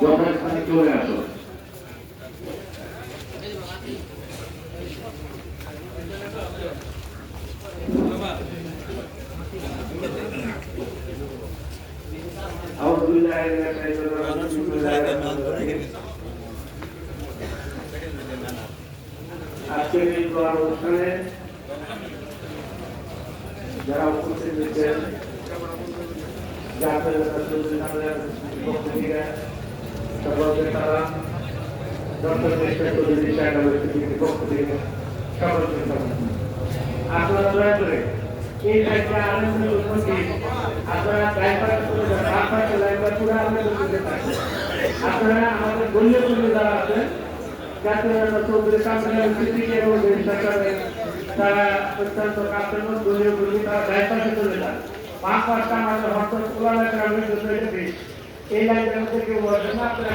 যথাস্থানে চলে আসো। আজকের এই অনুষ্ঠানে যারা উপস্থিত হয়েছেন জাতীয় পক্ষ থেকে সকলকে তারা ডক্টর পক্ষ থেকে সকলকে আপনারা দয়া করে এই কাজটা আনন্দ আপনারা আপনারা আমাদের গণ্য যারা আছেন তারা অত্যন্ত কার্যকর দলীয় কর্মী তারা দায়িত্বে চলে যান 5 পাঁচটা আমাদের হঠাৎ খোলা এই লাইনের মধ্যে কেউ বলছেন না।